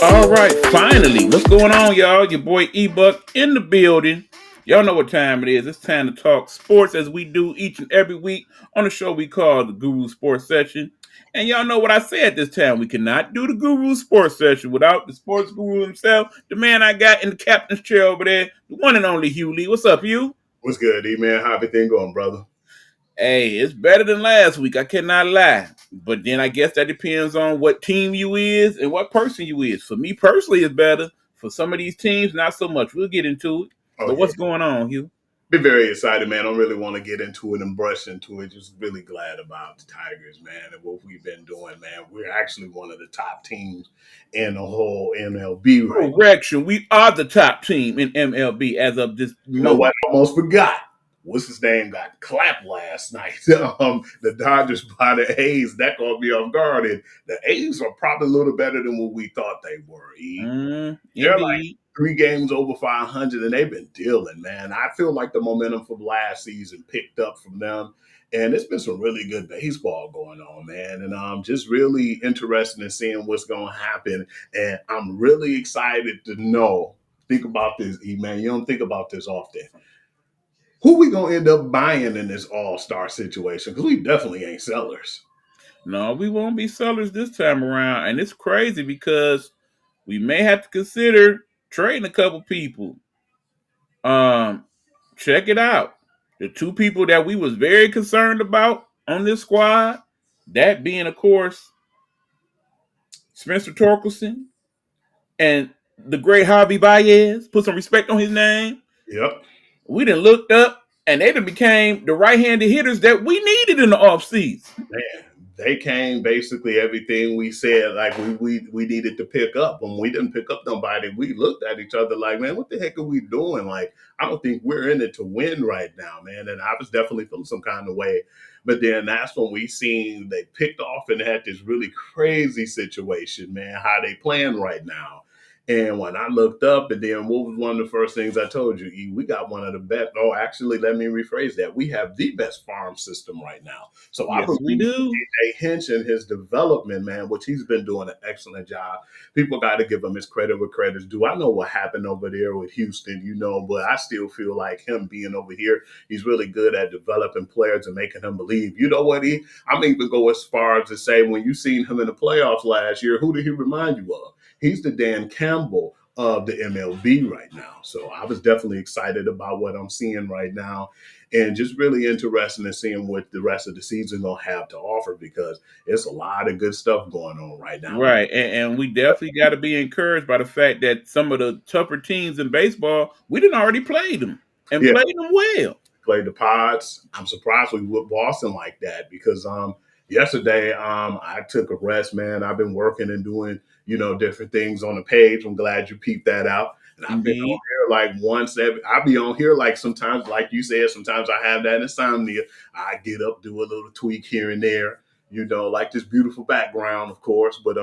All right, finally. What's going on, y'all? Your boy E-Buck in the building. Y'all know what time it is. It's time to talk sports as we do each and every week on the show we call the Guru Sports Session. And y'all know what I say at this time. We cannot do the Guru Sports Session without the sports guru himself, the man I got in the captain's chair over there, the one and only Hugh Lee. What's up, Hugh? What's good, E-Man? How everything going, brother? Hey, it's better than last week. I cannot lie. But then I guess that depends on what team you is and what person you is. For me personally, it's better. For some of these teams, not so much. We'll get into it. Oh, But yeah. what's going on, Hugh? Been very excited, man. I don't really want to get into it and brush into it. Just really glad about the Tigers, man, and what we've been doing, man. We're actually one of the top teams in the whole MLB right now. Correction. We are the top team in MLB as of this You know what? moment. I almost forgot. What's his name got clapped last night? The Dodgers by the A's. That caught me off guard. And the A's are probably a little better than what we thought they were. They're like Indeed. 3 games over 500, and they've been dealing, man. I feel like the momentum from last season picked up from them, and it's been some really good baseball going on, man. And I'm just really interested in seeing what's going to happen. And I'm really excited to know. Think about this, E man. You don't think about this often. Who we gonna end up buying in this All Star situation? Because we definitely ain't sellers. No, we won't be sellers this time around. And it's crazy because we may have to consider trading a couple people. Um, Check it out. The two people that we was very concerned about on this squad, that being, of course, Spencer Torkelson and the great Javi Baez. Put some respect on his name. Yep. We done looked up, and they done became the right-handed hitters that we needed in the offseason. Man, they came basically everything we said like we needed to pick up. When we didn't pick up nobody, we looked at each other like, man, what the heck are we doing? Like, I don't think we're in it to win right now, man. And I was definitely feeling some kind of way. But then that's when we seen they picked off and had this really crazy situation, man, how they playing right now. And when I looked up, and then what was one of the first things I told you? E, we got one of the best. Oh, actually, let me rephrase that. We have the best farm system right now. So I Yes, we believe do. A Hinch in his development, man, which he's been doing an excellent job. People got to give him his credit where credit's due. I know what happened over there with Houston, but I still feel like him being over here, he's really good at developing players and making them believe. You know what? I'm even go as far as to say when you seen him in the playoffs last year, who did he remind you of? He's the Dan Campbell of the MLB right now. So I was definitely excited about what I'm seeing right now and just really interested in seeing what the rest of the season gonna have to offer because it's a lot of good stuff going on right now. Right, and we definitely got to be encouraged by the fact that some of the tougher teams in baseball, we didn't already play them and Yeah, played them well. played the Pods. I'm surprised we with Boston like that because yesterday I took a rest, man. I've been working and doing different things on the page. I'm glad you peeped that out. And I've been on Indeed. here like once every. I'll be on here like sometimes, like you said, sometimes I have that insomnia. I get up, do a little tweak here and there. Like this beautiful background, of course. But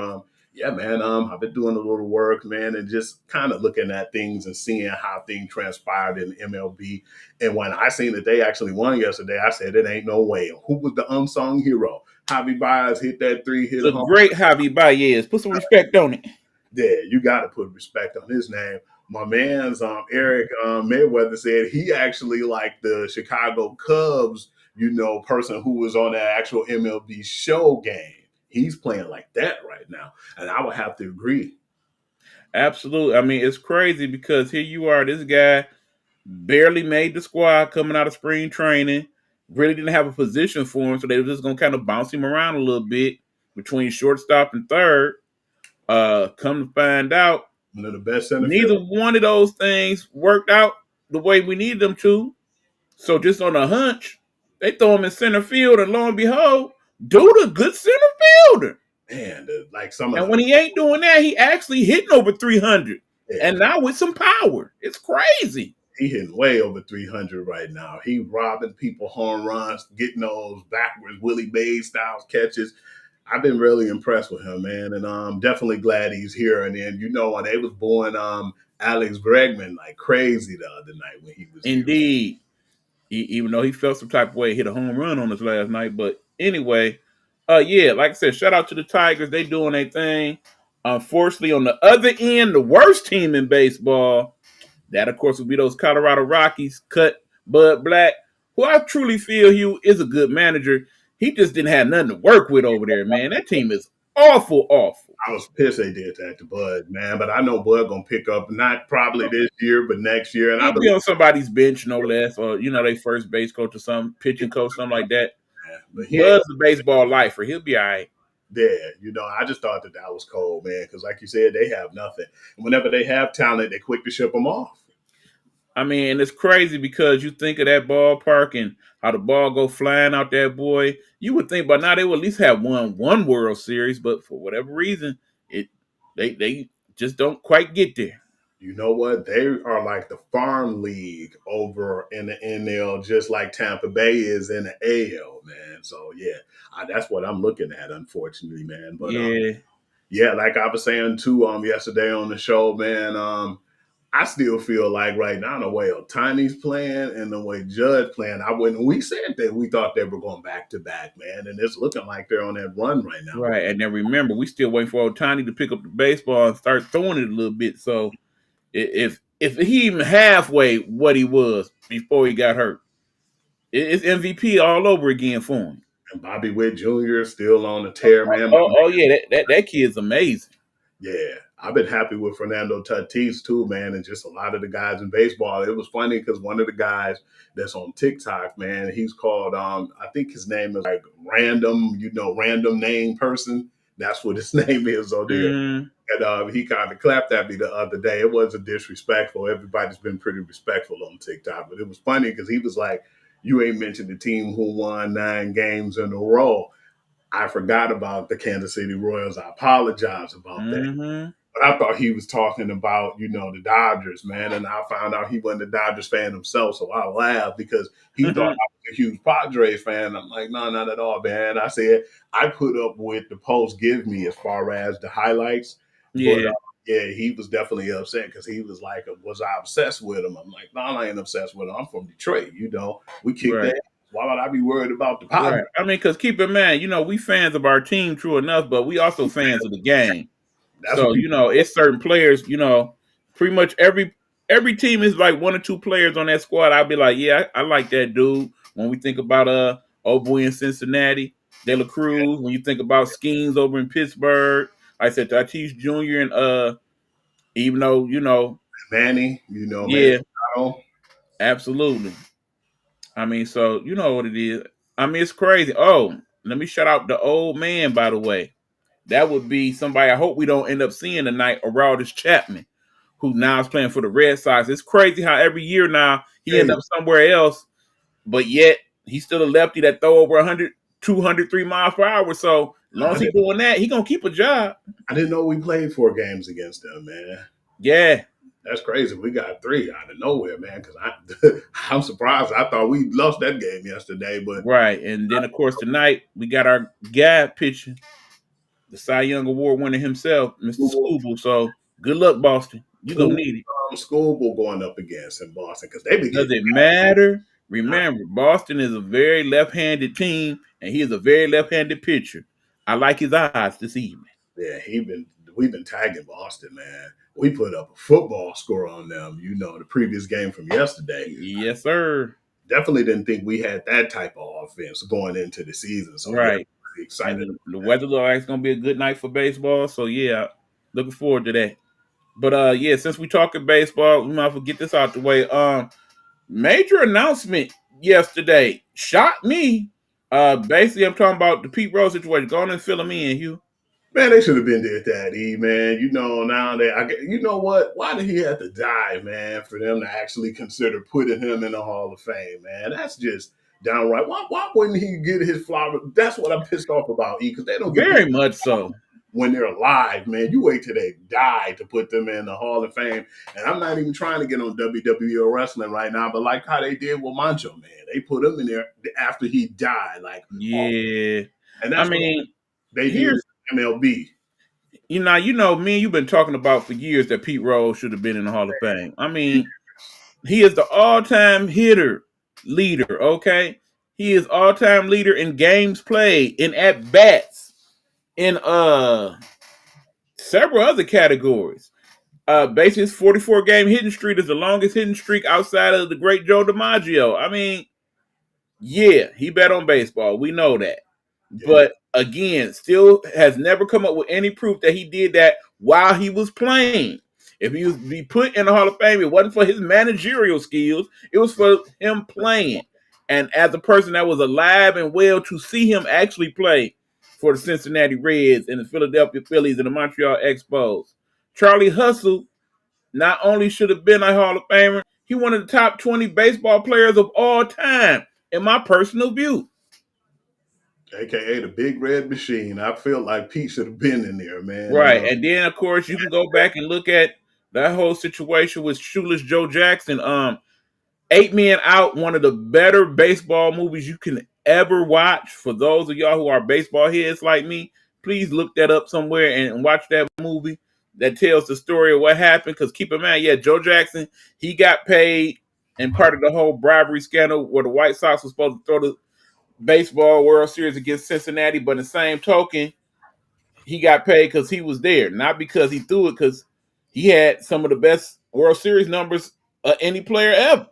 yeah, man. I've been doing a little work, man, and just kind of looking at things and seeing how things transpired in MLB. And when I seen that they actually won yesterday, I said it ain't no way. Who was the unsung hero? Javi Baez hit that three, hit a The home. great Javi Baez. Put some respect on it. Yeah, you got to put respect on his name. My man's Eric Mayweather said he actually liked the Chicago Cubs, person who was on that actual MLB show game. He's playing like that right now, and I would have to agree. Absolutely. I mean, it's crazy because here you are, this guy barely made the squad coming out of spring training. Really didn't have a position for him, so they were just gonna kind of bounce him around a little bit between shortstop and third. Come to find out, One of the best center neither field. one of those things worked out the way we needed them to. So just on a hunch, they throw him in center field, and lo and behold, dude a good center fielder. Man, like some of And the when he ain't doing that, he actually hitting over 300. yeah, And now with some power. It's crazy. he hitting way over 300 right now. He robbing people home runs, getting those backwards Willie Mays styles catches. I've been really impressed with him, man, and I'm definitely glad he's here. And then when they was born Alex Bregman like crazy the other night when he was here. Indeed. Even though he felt some type of way, hit a home run on us last night. But anyway, yeah, like I said, shout out to the Tigers. They doing their thing. Unfortunately, on the other end, the worst team in baseball, that of course would be those Colorado Rockies, cut Bud Black, who I truly feel he is a good manager. He just didn't have nothing to work with over there, man. That team is awful, awful. I was pissed they did that to Bud, man. But I know Bud gonna pick up not probably this year, but next year. And I He'll be believe, on somebody's bench, no less, or they first base coach or some pitching coach, something like that. man. But he ain't Bud's a baseball lifer. He'll be all right. there. I just thought that was cold, man. Because like you said, they have nothing. And whenever they have talent, they quick to ship them off. I mean, and it's crazy because you think of that ballpark and how the ball go flying out that boy. You would think by now they would at least have won one World Series, but for whatever reason, they just don't quite get there. You know what? They are like the farm league over in the NL, just like Tampa Bay is in the AL, man. So yeah, that's what I'm looking at, unfortunately, man. But Yeah. yeah, like I was saying too, yesterday on the show, man. I still feel like right now the way Otani's playing and the way Judge playing, we said that we thought they were going back to back, man, and it's looking like they're on that run right now. Right. And then remember, we still waiting for Otani to pick up the baseball and start throwing it a little bit. So if he even halfway what he was before he got hurt, it's MVP all over again for him. And Bobby Witt Jr. is still on the tear, man. Oh yeah, that kid's amazing. Yeah, I've been happy with Fernando Tatis too, man, and just a lot of the guys in baseball. It was funny because one of the guys that's on TikTok, man, he's called I think his name is like random name person. That's what his name is on there. Mm. And he kind of clapped at me the other day. It wasn't disrespectful. Everybody's been pretty respectful on TikTok, but it was funny because he was like, "You ain't mentioned the team who won 9 games in a row." I forgot about the Kansas City Royals. I apologize about that. But I thought he was talking about, the Dodgers, man. And I found out he wasn't a Dodgers fan himself. So I laughed because he thought I was a huge Padres fan. I'm like, no, not at all, man. I said, I put up with the Post give me as far as the highlights. Yeah. But, yeah, he was definitely upset because he was like, was I obsessed with him? I'm like, no, I ain't obsessed with him. I'm from Detroit. We kicked that. Why would I be worried about the Padres? Right. I mean, because keep in mind, we fans of our team, true enough, but we also fans of the game. So, it's certain players, pretty much every team is like 1 or 2 players on that squad. I'll be like, yeah, I like that dude. When we think about old boy in Cincinnati, De La Cruz, when you think about Skeens over in Pittsburgh, like I said Tatis Jr. and even though, Manny, yeah, absolutely. I mean, so you know what it is. I mean, it's crazy. Oh, let me shout out the old man, by the way. That would be somebody I hope we don't end up seeing tonight, Aroldis Chapman, who now is playing for the Red Sox. It's crazy how every year now he ends up somewhere else, but yet he's still a lefty that throw over 100, 203 miles per hour. So as long as he's doing that, he's going to keep a job. I didn't know we played 4 games against them, man. Yeah. That's crazy. We got 3 out of nowhere, man, because I'm surprised. I thought we lost that game yesterday. But right. And then, of course, tonight we got our guy pitching, the Cy Young Award winner himself, Mr. Skubal. So good luck, Boston. You're going to need it. Skubal going up against in Boston because they be. Does it matter? Remember, Boston is a very left-handed team, and he is a very left-handed pitcher. I like his eyes this evening. Yeah, we've been tagging Boston, man. We put up a football score on them, the previous game from yesterday. Yes, sir. Definitely didn't think we had that type of offense going into the season. So right. Yeah, pretty excited. The weather looks like it's going to be a good night for baseball. So, yeah, looking forward to that. But, yeah, since we talking baseball, we might as well get this out the way. Major announcement yesterday. Shocked me. Basically, I'm talking about the Pete Rose situation. Go on and fill him in, Hugh. Man, they should have been did that, man. Now you know what? Why did he have to die, man, for them to actually consider putting him in the Hall of Fame, man? That's just downright. Why wouldn't he get his flower? That's what I'm pissed off about, because they don't get very much so. When they're alive, man. You wait till they die to put them in the Hall of Fame. And I'm not even trying to get on WWE or wrestling right now, but like how they did with Macho Man. They put him in there after he died. Like, yeah. And that's they did MLB. Me and you've been talking about for years that Pete Rose should have been in the Hall of Fame. I mean, he is the all-time hitter leader, okay? He is all-time leader in games played, in at-bats, in several other categories. Basically, his 44 game hitting streak is the longest hitting streak outside of the great Joe DiMaggio. I mean, yeah, he bet on baseball. We know that. Yeah. But again, still has never come up with any proof that he did that while he was playing. If he was to be put in the Hall of Fame, it wasn't for his managerial skills, it was for him playing. And as a person that was alive and well to see him actually play for the Cincinnati Reds and the Philadelphia Phillies and the Montreal Expos, Charlie Hustle not only should have been a Hall of Famer, he one of the top 20 baseball players of all time, in my personal view. AKA the Big Red Machine. I feel like Pete should have been in there, man. Right. And then of course you can go back and look at that whole situation with Shoeless Joe Jackson. 8 Men Out, one of the better baseball movies you can ever watch. For those of y'all who are baseball heads like me, please look that up somewhere and watch that movie that tells the story of what happened. Because keep in mind, yeah, Joe Jackson, he got paid and part of the whole bribery scandal where the White Sox was supposed to throw the baseball World Series against Cincinnati, but in the same token, he got paid because he was there, not because he threw it, because he had some of the best World Series numbers of any player ever.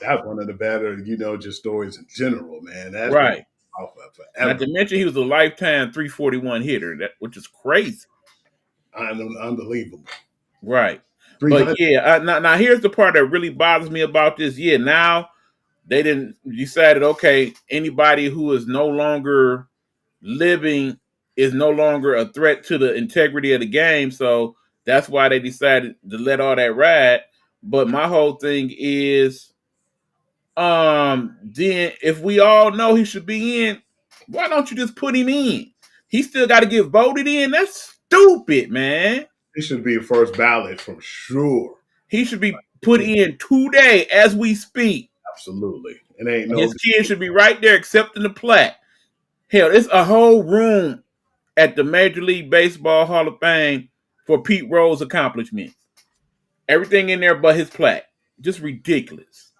That's one of the better, just stories in general, man. That's been Right. off of Not forever. to mention he was a lifetime 341 hitter, which is crazy. Unbelievable. Right. But 300. yeah, now here's the part that really bothers me about this. Yeah, now they didn't decided, okay, anybody who is no longer living is no longer a threat to the integrity of the game. So that's why they decided to let all that ride. But my whole thing is, then if we all know he should be in, why don't you just put him in? He still got to get voted in. That's stupid, man. He should be first ballot for sure. He should be put in today as we speak. Absolutely. It ain't no. His kid should be right there accepting the plaque. Hell, it's a whole room at the Major League Baseball Hall of Fame for Pete Rose accomplishments. Everything in there but his plaque. Just ridiculous.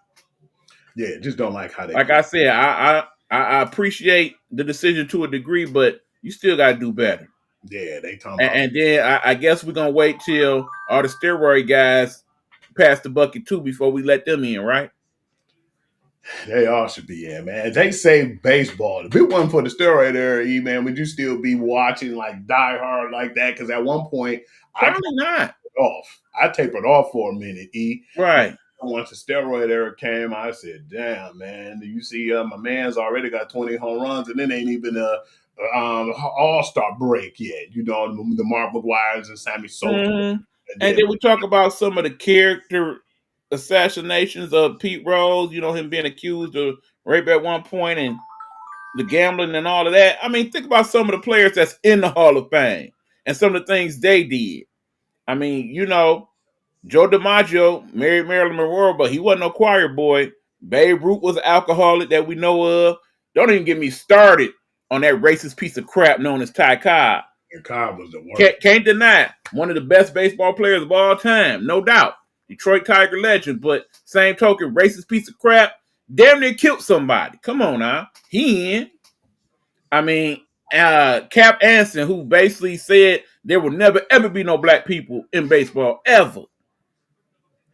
Yeah, just don't like how they. Like I said, I appreciate the decision to a degree, but you still got to do better. Yeah, they talking about. And then I guess we're gonna wait till all the steroid guys pass the bucket too before we let them in, right? They all should be in, man. They say baseball. If it wasn't for the steroid era, man, would you still be watching like Die Hard like that? Because at one point, Probably not. off. I tapered off for a minute, Right. Once the steroid era came, I said, "Damn, man! You see, my man's already got 20 home runs, and it ain't even a all-star break yet. The Mark McGuire's and Sammy Sosa. Mm-hmm. And then we talk about some of the character assassinations of Pete Rose. You know, him being accused of rape at one point and the gambling and all of that. I mean, think about some of the players that's in the Hall of Fame and some of the things they did. I mean, Joe DiMaggio married Marilyn Monroe, but he wasn't no choir boy. Babe Ruth was an alcoholic that we know of. Don't even get me started on that racist piece of crap known as Ty Cobb. And Cobb was the worst. Can't deny it. One of the best baseball players of all time, no doubt. Detroit Tiger legend, but same token, racist piece of crap. Damn near killed somebody. Come on now. He in. I mean, Cap Anson, who basically said there will never, ever be no black people in baseball, ever.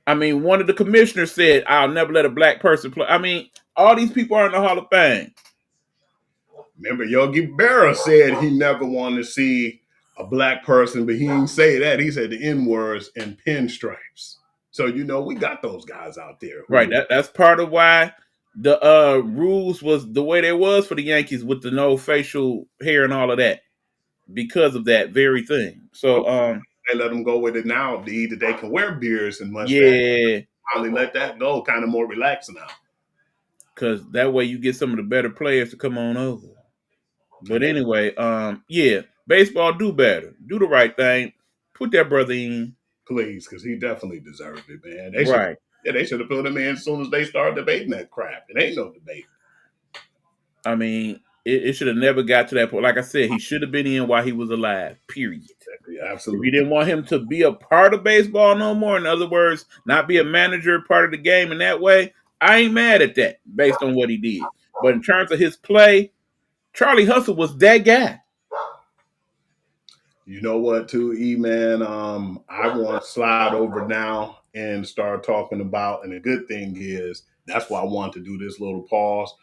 I mean, one of the commissioners said, I'll never let a black person play. I mean, all these people are in the Hall of Fame. Remember, Yogi Berra said he never wanted to see a black person, but he didn't say that. He said the N-words and pinstripes. So, we got those guys out there. Right. That's part of why the rules was the way they was for the Yankees with the no facial hair and all of that. Because of that very thing. So they let them go with it now. That they can wear beards and mustaches. Yeah. Finally let that go. Kind of more relaxed now. Because that way you get some of the better players to come on over. But anyway, yeah, baseball do better. Do the right thing. Put that brother in. Please, because he definitely deserved it, man. They should have put him in as soon as they started debating that crap. It ain't no debate. I mean, it should have never got to that point. Like I said, he should have been in while he was alive, period. Yeah, absolutely. If you didn't want him to be a part of baseball no more, in other words, not be a manager, part of the game in that way, I ain't mad at that based on what he did. But in terms of his play, Charlie Hustle was that guy. You know what, too, E man? I want to slide over now and start talking about, and the good thing is that's why I want to do this little pause.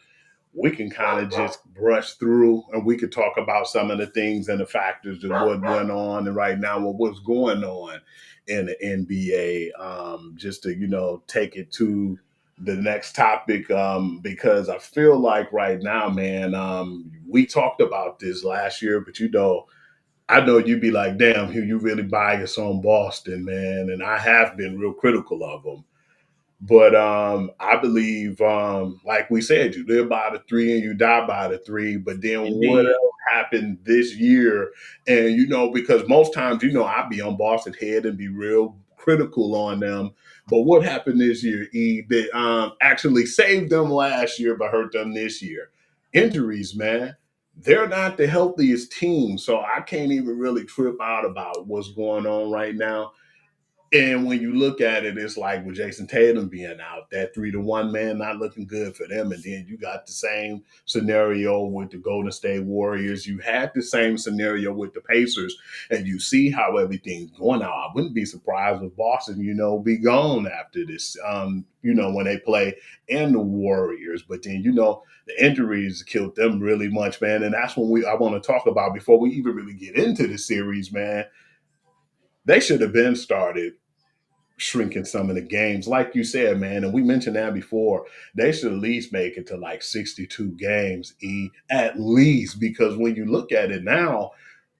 We can kind of just brush through and we could talk about some of the things and the factors of what went on and right now what's going on in the NBA. Just to, take it to the next topic, because I feel like right now, man, we talked about this last year, but I know you'd be like, damn, you really biased on Boston, man. And I have been real critical of them. But I believe, like we said, you live by the three and you die by the three. But then what Indeed. else happened this year? And because most times, I'd be on Boston head and be real critical on them. But what happened this year, E, that actually saved them last year but hurt them this year? Injuries, man. They're not the healthiest team. So I can't even really trip out about what's going on right now. And when you look at it, it's like with Jason Tatum being out, that 3-1 man not looking good for them. And then you got the same scenario with the Golden State Warriors. You had the same scenario with the Pacers, and you see how everything's going out. I wouldn't be surprised if Boston, be gone after this, when they play and the Warriors. But then, the injuries killed them really much, man. And that's when I want to talk about before we even really get into the series, man. They should have been started shrinking some of the games. Like you said, man, and we mentioned that before, they should at least make it to like 62 games, at least, because when you look at it now,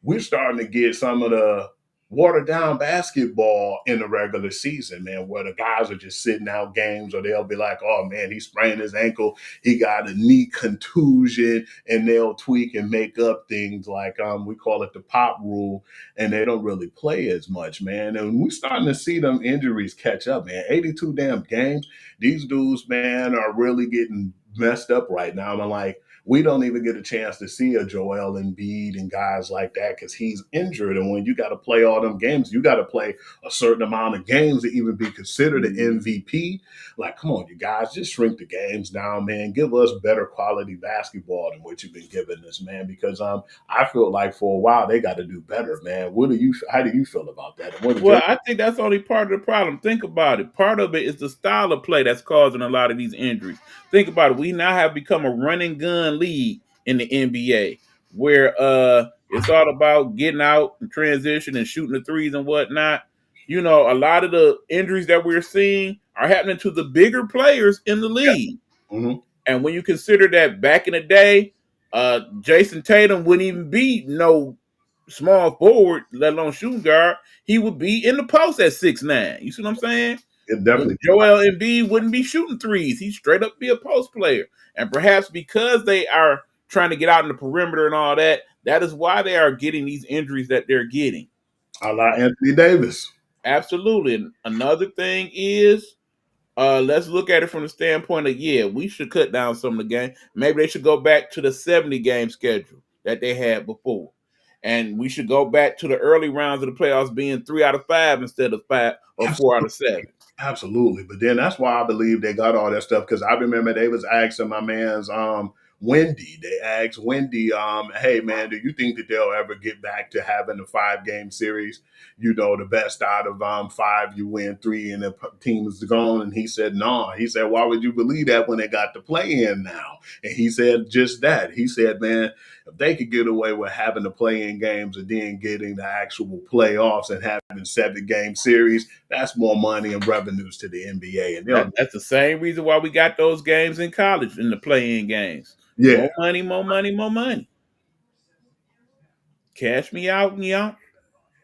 we're starting to get some of the watered down basketball in the regular season, man, where the guys are just sitting out games, or they'll be like, oh man, he sprained his ankle, he got a knee contusion, and they'll tweak and make up things like we call it the pop rule, and they don't really play as much, man. And we're starting to see them injuries catch up, man. 82 damn games. These dudes, man, are really getting messed up right now. And I'm like, we don't even get a chance to see a Joel Embiid and guys like that because he's injured. And when you got to play all them games, you got to play a certain amount of games to even be considered an MVP. Like, come on, you guys, just shrink the games down, man. Give us better quality basketball than what you've been giving us, man. Because I feel like for a while they got to do better, man. How do you feel about that? And what did your Well, I think that's only part of the problem. Think about it. Part of it is the style of play that's causing a lot of these injuries. Think about it. We now have become a running gun league in the NBA where it's all about getting out and transition and shooting the threes and whatnot. A lot of the injuries that we're seeing are happening to the bigger players in the league. Mhm. And when you consider that back in the day, Jason Tatum wouldn't even be no small forward, let alone shooting guard. He would be in the post at 6'9". You see what I'm saying? It definitely Joel Embiid wouldn't be shooting threes. He'd straight up be a post player. And perhaps because they are trying to get out in the perimeter and all that, that is why they are getting these injuries that they're getting. a la Anthony Davis. Absolutely. And another thing is, let's look at it from the standpoint of, yeah, we should cut down some of the game. Maybe they should go back to the 70 game schedule that they had before. And we should go back to the early rounds of the playoffs being 3 out of 5 instead of 5 or 4 out of 7. Absolutely. But then that's why I believe they got all that stuff. Because I remember they was asking my man's Wendy. They asked Wendy, hey man, do you think that they'll ever get back to having a 5 game series? The best out of 5, you win 3 and the team is gone. And he said, no. He said, why would you believe that when they got to play in now? And he said just that. He said, man, if they could get away with having the play-in games and then getting the actual playoffs and having 7 game series, that's more money and revenues to the NBA. And That's the same reason why we got those games in college in the play-in games. yeah. More money, more money, more money. Cash me out, y'all.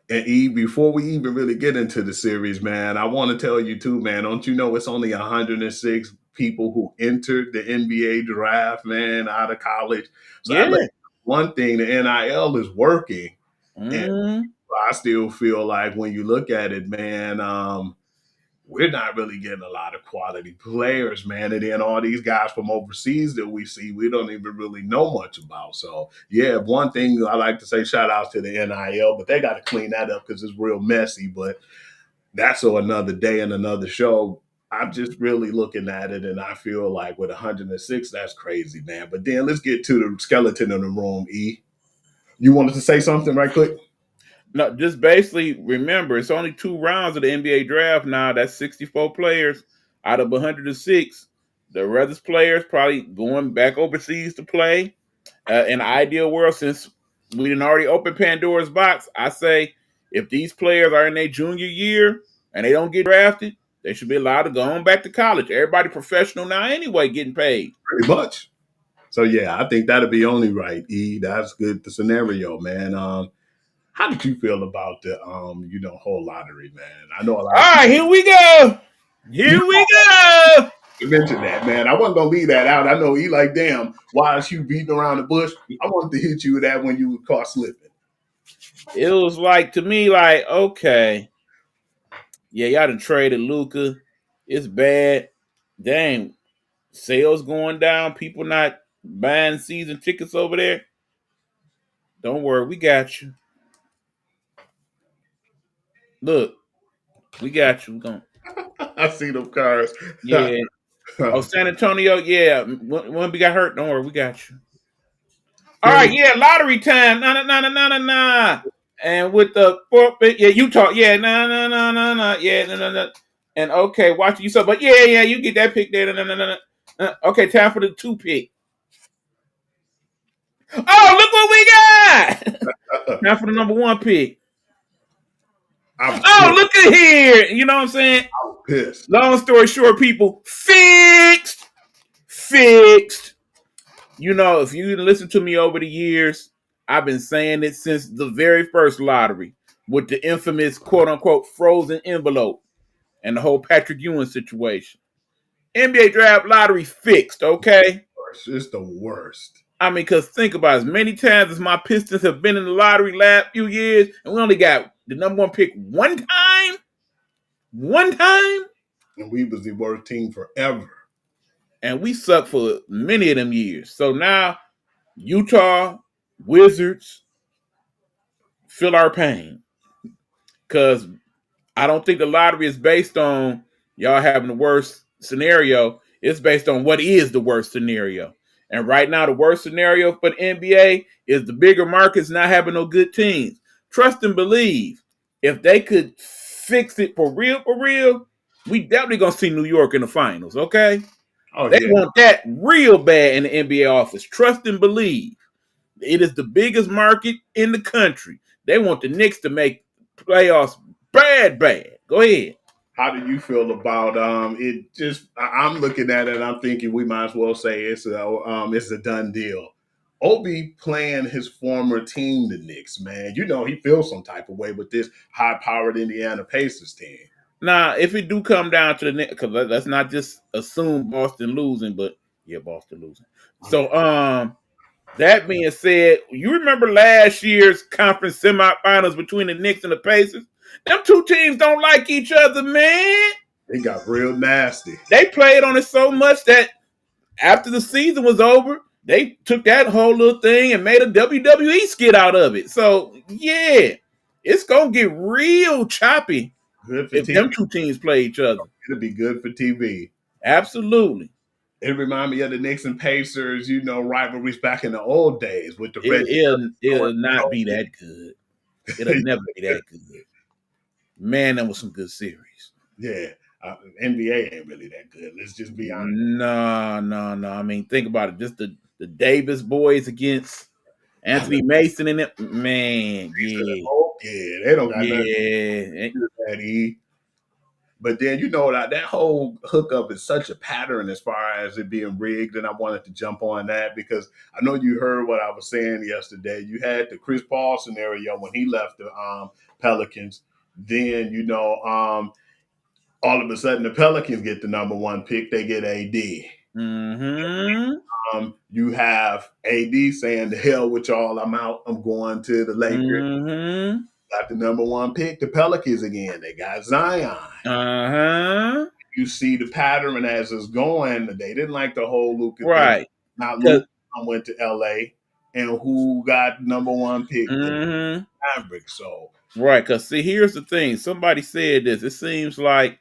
And E, before we even really get into the series, man, I want to tell you too, man. Don't you know it's only 106 people who entered the NBA draft, man, out of college? So that Yeah. lets one thing, the NIL is working, and Mm. I still feel like when you look at it, man, we're not really getting a lot of quality players, man. And then all these guys from overseas that we see, we don't even really know much about. So, yeah, one thing I like to say, shout outs to the NIL, but they got to clean that up because it's real messy. But that's another day and another show. I'm just really looking at it, and I feel like with 106, that's crazy, man. But then let's get to the skeleton in the room, E. You wanted to say something right quick? No, just basically remember it's only 2 rounds of the NBA draft now. That's 64 players out of 106. The rest players probably going back overseas to play. In the ideal world, since we didn't already open Pandora's box, I say if these players are in their junior year and they don't get drafted, they should be allowed to go on back to college. Everybody professional now anyway, getting paid. Pretty much. So yeah, I think that'd be only right. E, that's good. The scenario, man. How did you feel about the whole lottery, man? I know a lot All of right, people here we go. Here we go. mentioned that, man. I wasn't gonna leave that out. I know he like, damn, why is you beating around the bush? I wanted to hit you with that when you were caught slipping. It was like to me, like, okay, yeah, y'all done traded Luca. It's bad. Dang, sales going down. People not buying season tickets over there. Don't worry, we got you. Look, we got you. We going I see them cars. yeah. Oh, San Antonio, yeah. When we got hurt, don't worry, we got you. All right, Kevin, yeah, lottery time. Nah, nah, nah, nah, nah, nah, nah. And with the forfeit, yeah, Utah, yeah, nah, nah, nah, nah, nah, yeah, nah, nah, nah. And okay, watch you so, but yeah, yeah, you get that pick there, nah, nah, nah, nah. Okay, time for the 2 pick. Oh, look what we got! Time for the number 1 pick. I was Oh, pissed. look at here. You know what I'm saying? I was pissed. Long story short, people, fixed. Fixed. You know, if you listen to me over the years, I've been saying it since the very first lottery with the infamous quote unquote frozen envelope and the whole Patrick Ewing situation. NBA draft lottery fixed, okay? It's the worst. I mean, because think about it, as many times as my Pistons have been in the lottery last few years, and we only got the number 1 pick one time, And we was the worst team forever. and we sucked for many of them years. So now, Utah, Wizards, feel our pain. Because I don't think the lottery is based on y'all having the worst scenario. It's based on what is the worst scenario. And right now, the worst scenario for the NBA is the bigger markets not having no good teams. Trust and believe. If they could fix it for real, we definitely gonna see New York in the finals. Okay, Oh they yeah. want that real bad in the NBA office. Trust and believe. It is the biggest market in the country. They want the Knicks to make playoffs bad. Go ahead. How do you feel about it? Just I'm looking at it and I'm thinking we might as well say it's a done deal. Obi playing his former team, the Knicks, man. You know he feels some type of way with this high-powered Indiana Pacers team. Now, if it do come down to the Knicks, because let's not just assume Boston losing, but yeah, Boston losing. So, that being said, you remember last year's conference semifinals between the Knicks and the Pacers? Them two teams don't like each other, man. It got real nasty. They played on it so much that after the season was over, they took that whole little thing and made a WWE skit out of it. So yeah, it's gonna get real choppy Good for if TV. them two teams play each other. It'll be good for TV. Absolutely. It remind me of the Knicks and Pacers, rivalries back in the old days with the It, Red. it'll not be that good. It'll never be that good. Man, that was some good series. Yeah, NBA ain't really that good. Let's just be honest. No. I mean, think about it. Just the Davis boys against Anthony Mason and it. Man, yeah. Oh, yeah, they don't got nothing Yeah. to do with that. But then that whole hookup is such a pattern as far as it being rigged, and I wanted to jump on that because I know you heard what I was saying yesterday. You had the Chris Paul scenario when he left the Pelicans. Then all of a sudden the Pelicans get the number 1 pick. They get AD. Mm-hmm. You have AD saying, "The hell with y'all, I'm out. I'm going to the Lakers." Mm-hmm. Got the number 1 pick, the Pelicans again. They got Zion. Uh-huh. You see the pattern as it's going. They didn't like the whole Luka thing. Right. Now Luka went to LA, and who got number 1 pick? Mm-hmm. The Mavericks. So Right, because see, here's the thing. Somebody said this. It seems like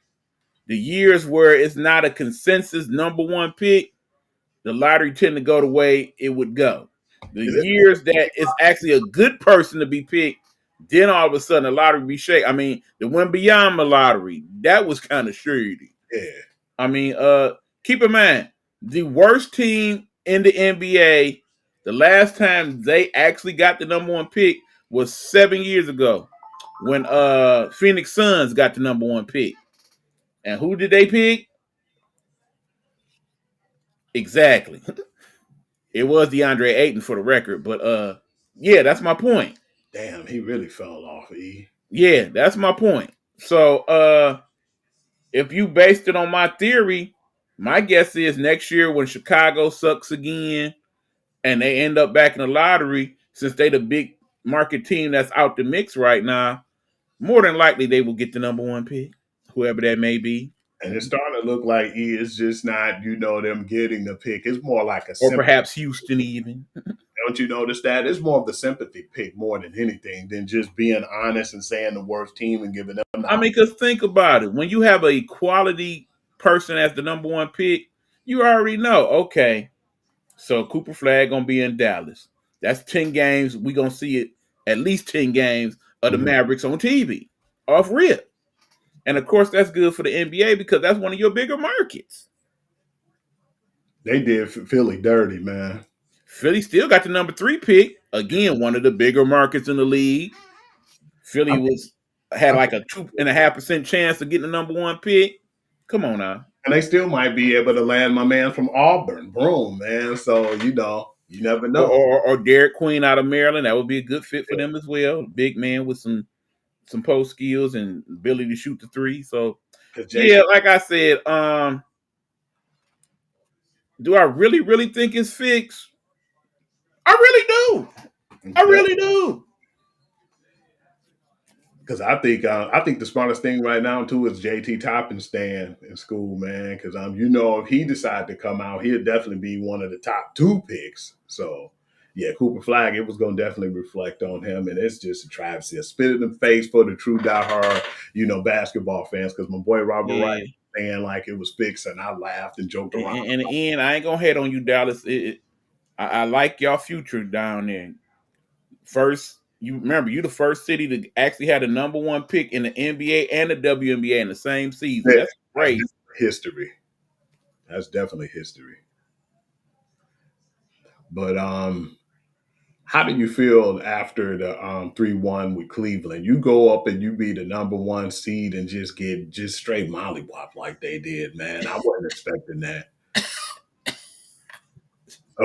the years where it's not a consensus number 1 pick, the lottery tend to go the way it would go. The is it years that it's actually a good person to be picked, Then all of a sudden the lottery be shake. I mean, the one beyond the lottery, that was kind of shady. Yeah. I mean, keep in mind, the worst team in the NBA, the last time they actually got the number one pick was 7 years ago when Phoenix Suns got the number one pick. And who did they pick? Exactly. It was DeAndre Ayton for the record, but yeah, that's my point. Damn, he really fell off, E. Yeah, that's my point. So if you based it on my theory, my guess is next year when Chicago sucks again and they end up back in the lottery, since they the big market team that's out the mix right now, more than likely they will get the number one pick, whoever that may be. And it's starting to look like E is just not, them getting the pick. It's more like a Or simple. perhaps Houston even. Don't you notice that? It's more of the sympathy pick more than anything than just being honest and saying the worst team and giving them the I mean, because think about it. When you have a quality person as the number one pick, you already know, okay, so Cooper Flag gonna be in Dallas. That's 10 games. We gonna see it at least 10 games of the Mhm. Mavericks on TV off rip. And of course, that's good for the NBA because that's one of your bigger markets. They did Philly dirty, man. Philly still got the number 3 pick. Again, one of the bigger markets in the league. Philly I had I like a 2.5% chance of getting the number one pick. Come on now. And they still might be able to land my man from Auburn, Broom, man. So, you never Or, know. or, or Derek Queen out of Maryland. That would be a good fit for them as well. Big man with some post skills and ability to shoot the three. So Because yeah, Jason, like I said, do I really, really think it's fixed? I really do. I really do. because I think the smartest thing right now too is JT Toppin staying in school, man. Because if he decided to come out, he'd definitely be one of the top 2 picks. So yeah, Cooper Flag, it was gonna definitely reflect on him, and it's just a travesty, a spit in the face for the true diehard, basketball fans. Because my boy Robert Wright Yeah. saying like it was fixed, and I laughed and joked around. And in the end, I ain't gonna hate on you, Dallas. I like y'all future down there. First, you remember you the first city to actually have the number one pick in the NBA and the WNBA in the same season. Yeah, That's that's great. history. That's definitely history. But how do you feel after the 3-1 with Cleveland? You go up and you be the number one seed and just get just straight mollywop like they did, man. I wasn't expecting that.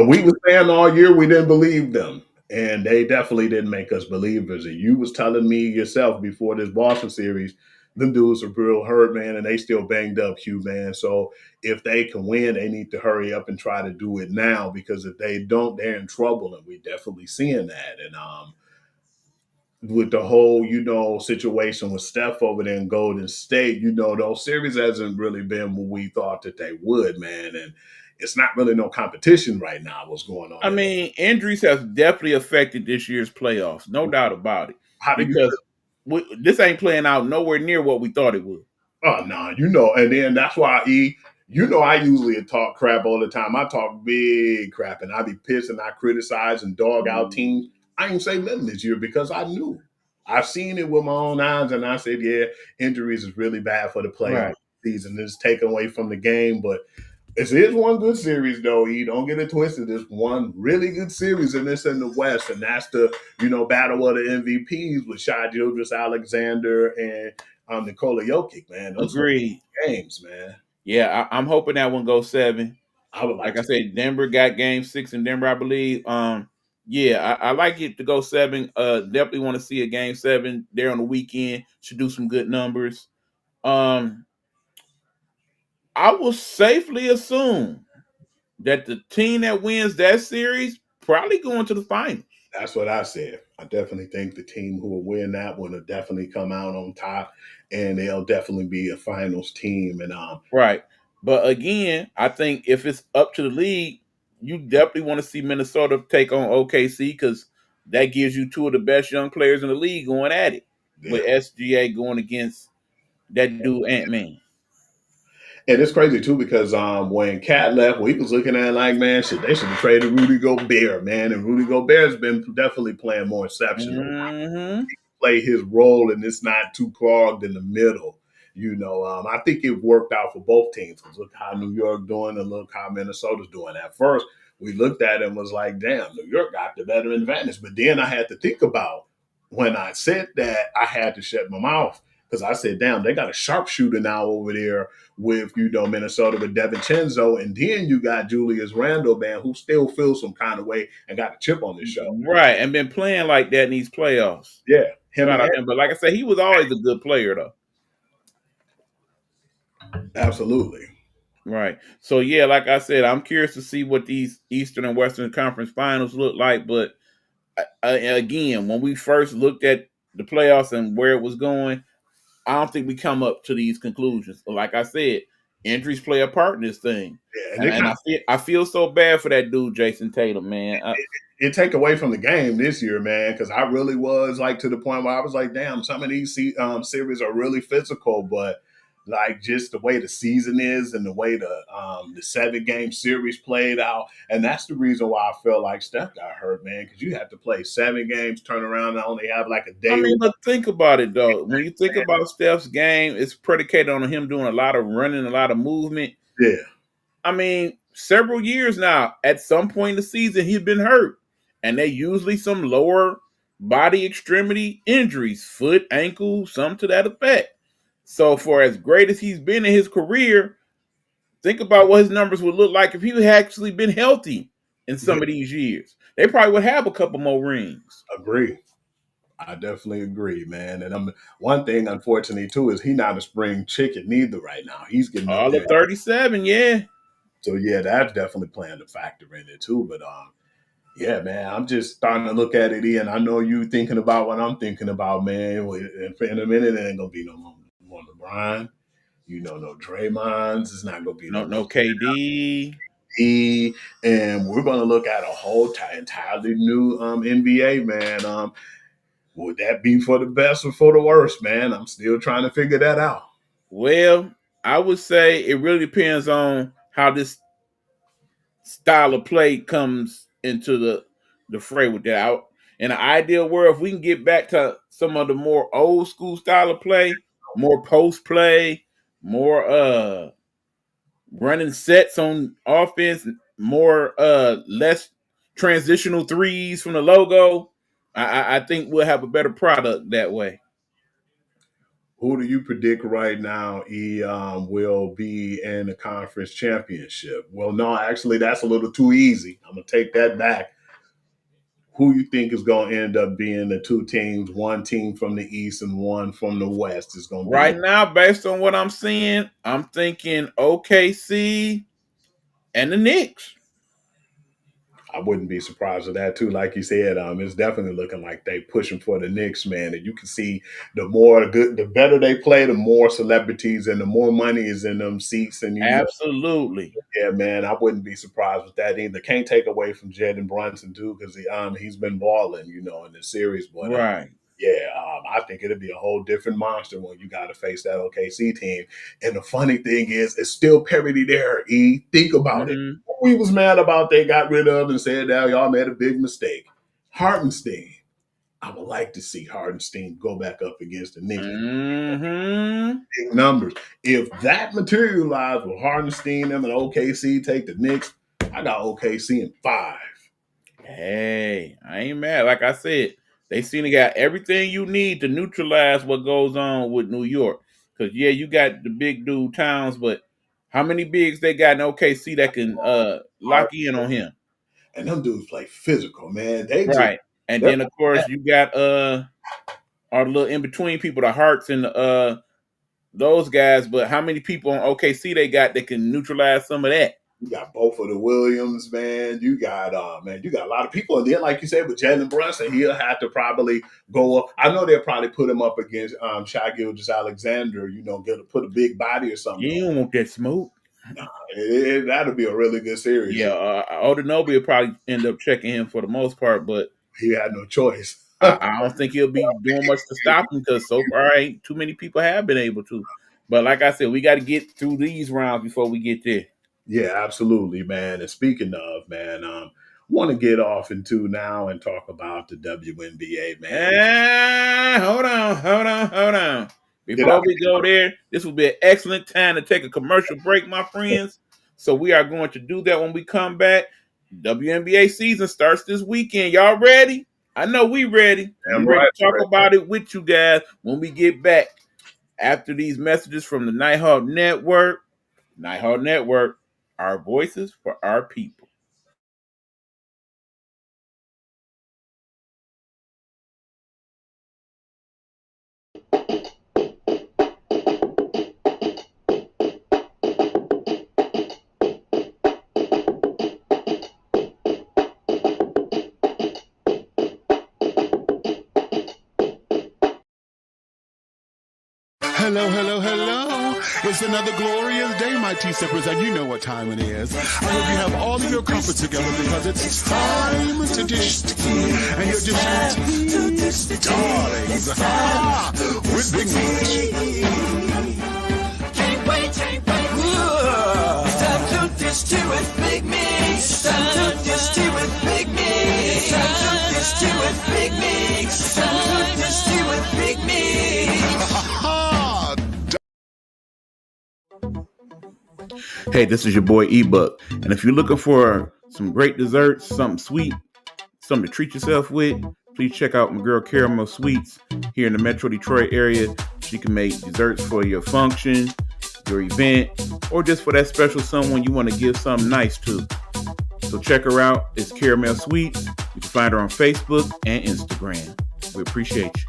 We were saying all year we didn't believe them, and they definitely didn't make us believers. And you was telling me yourself before this Boston series, them dudes are real hurt, man, and they still banged up, Hugh, man. So if they can win, they need to hurry up and try to do it now because if they don't, they're in trouble, and we definitely seeing that. And with the whole, situation with Steph over there in Golden State, those series hasn't really been what we thought that they would, man. And it's not really no competition right now. What's going on I in there? mean, injuries have definitely affected this year's playoffs, no doubt about it. How do you Because this ain't playing out nowhere near what we thought it would. Oh no, and then that's why I usually talk crap all the time. I talk big crap and I be pissed and I criticize and dog out teams. I ain't say nothing this year because I knew. I've seen it with my own eyes and I said, yeah, injuries is really bad for the playoff Right. season. It's taken away from the game, but it is one good series though, E. Don't get it twisted. There's one really good series and it's in the West, and that's the, battle of the MVPs with Shai Gilgeous Alexander and Nikola Jokic, man. Those are Agreed. games, man. Yeah, I'm hoping that one goes 7. I would like Like I to. said, Denver got game 6 in Denver, I believe. Yeah, I like it to go 7. Definitely want to see a game 7 there on the weekend. Should do some good numbers. Um, I will safely assume that the team that wins that series probably going to the final. That's what I said. I definitely think the team who will win that one will definitely come out on top, and they'll definitely be a finals team. And Right. But again, I think if it's up to the league, you definitely want to see Minnesota take on OKC because that gives you two of the best young players in the league going at it. yeah. With SGA going against that dude Ant Man. And it's crazy too because when Cat left, we was looking at it like, man, they should have traded Rudy Gobert, man. And Rudy Gobert's been definitely playing more exceptional. Mm-hmm. play his role and it's not too clogged in the middle. I think it worked out for both teams. 'Cause look how New York doing and look how Minnesota's doing. At first, we looked at it and was like, damn, New York got the better advantage. But then I had to think about when I said that, I had to shut my mouth because I said, damn, they got a sharpshooter now over there with, Minnesota with DiVincenzo. And then you got Julius Randle, man, who still feels some kind of way and got a chip on his shoulder. Right, and been playing like that in these playoffs. Yeah, him Shout and out him. But like I said, he was always a good player though. absolutely. Right. So yeah, like I said, I'm curious to see what these Eastern and Western Conference Finals look like. But again, when we first looked at the playoffs and where it was going, I don't think we come up to these conclusions. Like I said, injuries play a part in this thing, Yeah, and and I feel so bad for that dude, Jason Tatum, man. it take away from the game this year, man, because I really was like to the point where I was like, damn, some of these series are really physical, but like just the way the season is and the way the 7 game series played out, and that's the reason why I felt like Steph got hurt, man, because you have to play 7 games, turn around, and only have like a I day. mean, but think about it though. When you think about Steph's game, it's predicated on him doing a lot of running, a lot of movement. Yeah, I mean, several years now, at some point in the season, he's been hurt. And they usually some lower body extremity injuries, foot, ankle, some to that effect. So for as great as he's been in his career, think about what his numbers would look like if he had actually been healthy in yeah, some of these years. They probably would have a couple more rings. agree. I definitely agree, man. And one thing, unfortunately, too, is he not a spring chicken neither right now. He's getting up All there. of 37, yeah. So yeah, that's definitely playing a factor in it too. But yeah, man, I'm just starting to look at it, Ian. I know you thinking about what I'm thinking about, man. In a minute, there ain't gonna be no more LeBron. No Draymond's. It's not gonna be no No KD. E. And we're gonna look at a whole entirely new NBA, man. Would that be for the best or for the worst, man? I'm still trying to figure that out. Well, I would say it really depends on how this style of play comes into the fray with that. In an ideal world, if we can get back to some of the more old school style of play, more post play, more running sets on offense, more less transitional threes from the logo, I think we'll have a better product that way. Who do you predict right now? Will be in the conference championship. Well, no, actually, that's a little too easy. I'm gonna take that back. Who you think is going to end up being the 2 teams? One team from the East and one from the West is going to be. Right now, based on what I'm seeing, I'm thinking OKC and the Knicks. I wouldn't be surprised with that too. Like you said, it's definitely looking like they pushing for the Knicks, man. And you can see the better they play, the more celebrities and the more money is in them seats. And Absolutely. yeah, man, I wouldn't be surprised with that either. Can't take away from Jalen Brunson too, because he's been balling, in the series. But Right. yeah, I think it'll be a whole different monster when you got to face that OKC team. And the funny thing is, it's still parity there. Think about it. Mm-hmm. We was mad about they got rid of and said, "Now y'all made a big mistake." Hartenstein. I would like to see Hardenstein go back up against the Knicks. Mm-hmm. Big numbers. If that materialized with Hardenstein and OKC take the Knicks, I got OKC in 5. Hey, I ain't mad. Like I said, they seem to got everything you need to neutralize what goes on with New York. Because yeah, you got the big dude Towns, but how many bigs they got in OKC that can lock in on him? And them dudes play physical, man. They just Right. And then of course you got our little in between people, the Hearts and those guys. But how many people on OKC they got that can neutralize some of that? you got both of the Williams, man. You got you got a lot of people. And then, like you said, with Jalen Brunson, he'll have to probably go up. I know they'll probably put him up against Shai Gilgeous-Alexander, put a big body or something. You don't want that smoke. That'll be a really good series. Yeah, Odenobia will probably end up checking him for the most part, but he had no choice. I don't think he'll be doing much to stop him because so far ain't too many people have been able to. But like I said, we got to get through these rounds before we get there. Yeah, absolutely, man. And speaking of, man, want to get off into now and talk about the WNBA, man. Hold on. Did I? Before we go there, this will be an excellent time to take a commercial break, my friends. So we are going to do that when we come back. WNBA season starts this weekend. Y'all ready? I know we ready. We I'm ready right. to talk about it with you guys when we get back. After these messages from the Nighthawk Network, our voices for our people. Hello, hello, hello. It's another glorious day, my T-Steppers, and you know what time it is. I hope you have all of your comforts together because it's time to dish tea. And you're dishing tea, darlings, with Big Meat. Can't wait. It's time to dish tea with Big Meat. It's time to dish tea with Big Meat. It's time to dish tea with Big Meat. It's time to dish tea with Big Meat. Hey, this is your boy eBuck, and if you're looking for some great desserts, something sweet, something to treat yourself with, please check out my girl Caramel Sweets here in the Metro Detroit area. She can make desserts for your function, your event, or just for that special someone you want to give something nice to. So check her out. It's Caramel Sweets. You can find her on Facebook and Instagram. We appreciate you.